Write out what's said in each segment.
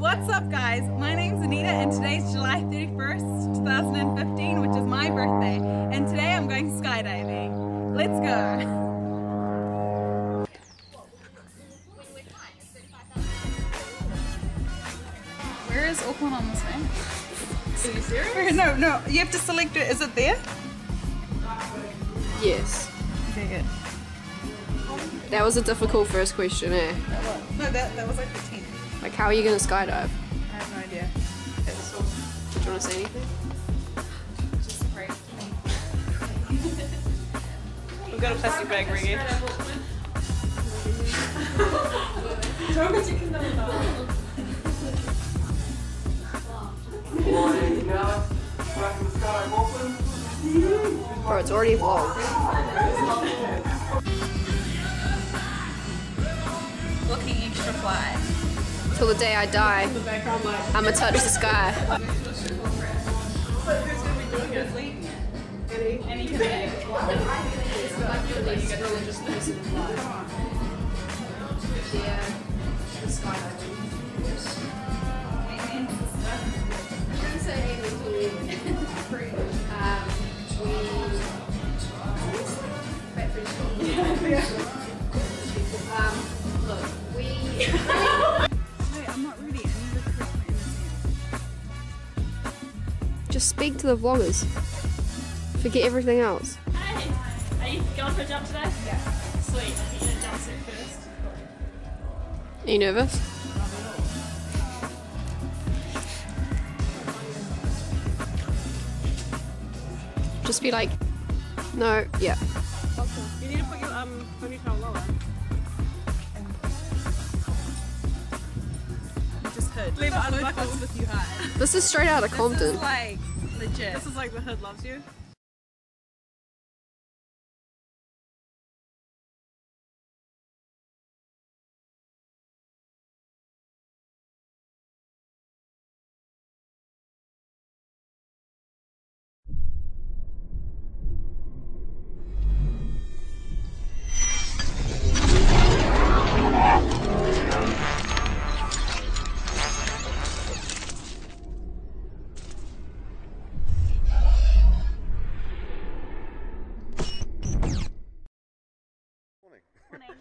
What's up guys, my name's Anita and today's July 31st, 2015, which is my birthday, and today I'm going skydiving. Let's go! Where is Auckland on this map? Are you serious? No, you have to select it. Is it there? Yes. Okay, good. That was a difficult first question, eh? No, that was like the 10th. Like, how are you gonna skydive? I have no idea. Do you want to say anything? Just pray. We've got a plastic bag, Riggy. Bro, it's already vlogged. Looking extra fly. Till the day I die, I'ma touch the sky. Who's going to be doing it? Any can make. Just speak to the vloggers. Forget everything else. Hey, are you going for a jump today? Yeah. Sweet, I think you're gonna jump suit first. Are you nervous? Just be like, no, yeah. You need to put your ponytail lower. Just hood. Leave it unbuckled with you high. This is straight out of Compton. This is like legit. This is like the hood loves you.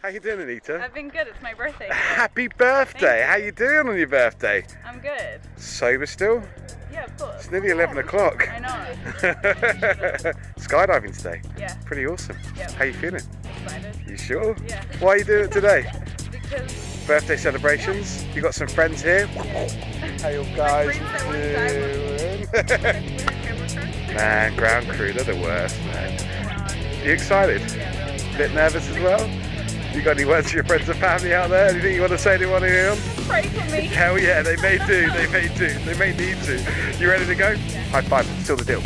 How you doing, Anita? I've been good, it's my birthday. Happy birthday! How you doing on your birthday? I'm good. Sober still? Yeah, of course. It's nearly 11 o'clock. I know. Skydiving today? Yeah. Pretty awesome. Yep. How you feeling? Excited. You sure? Yeah. Why are you doing it today? Because Birthday celebrations? You got some friends here? How you guys doing? Man, ground crew, they're the worst, man. You excited? Bit nervous as well? You got any words for your friends and family out there? Anything you want to say to one of them? pray for me. Hell yeah, they may do, they may do, they may need to. You ready to go? Yeah. High five, still the deal.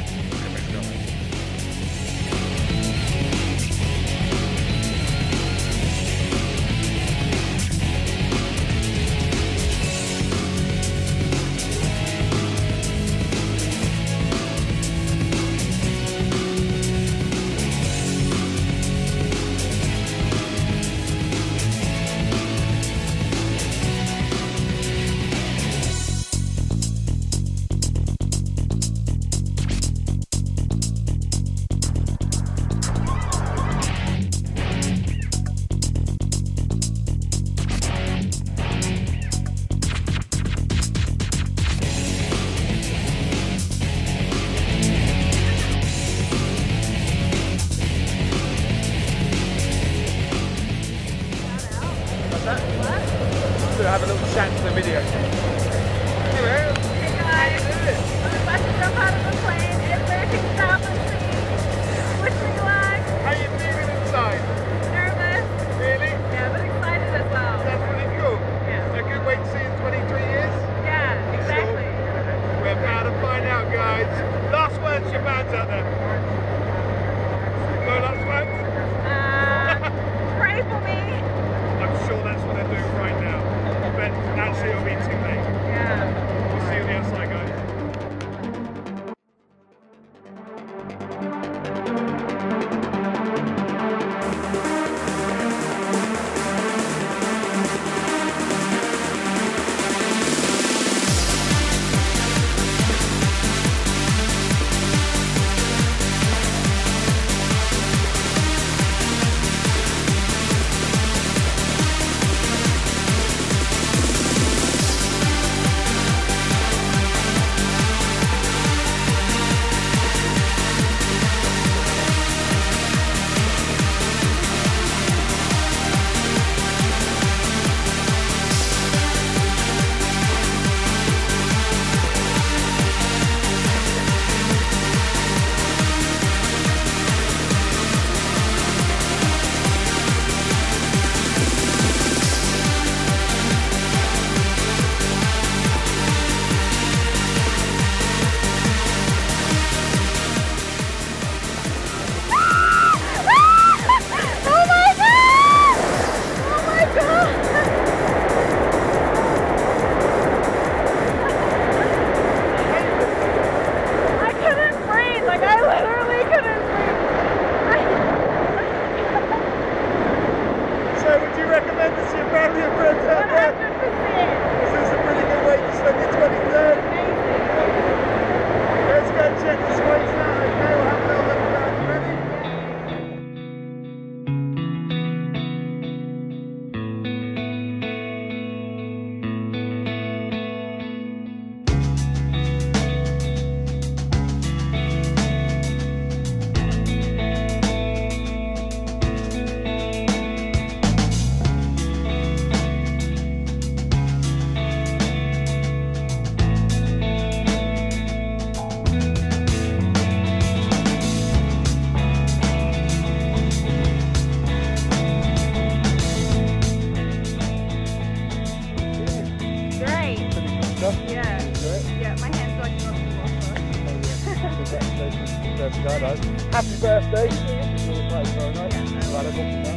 Have a little chat to the video. Hey guys, I'm about to jump out of the plane. It's 13,000 feet. Wish me luck. How you feeling inside? Nervous. Really? Yeah, but excited as well. That's really cool. Yeah. So a good way to see in 23 years? Yeah, exactly. We're about to find out, guys. Last words to your fans out there. No last words? Pray for me. I'm sure that's what they're doing right now. But actually it'll be too late. Yeah. We'll see you on the outside, guys. enough? Yeah. Do it? Yeah, my hand's like not Congratulations. Happy birthday. Right,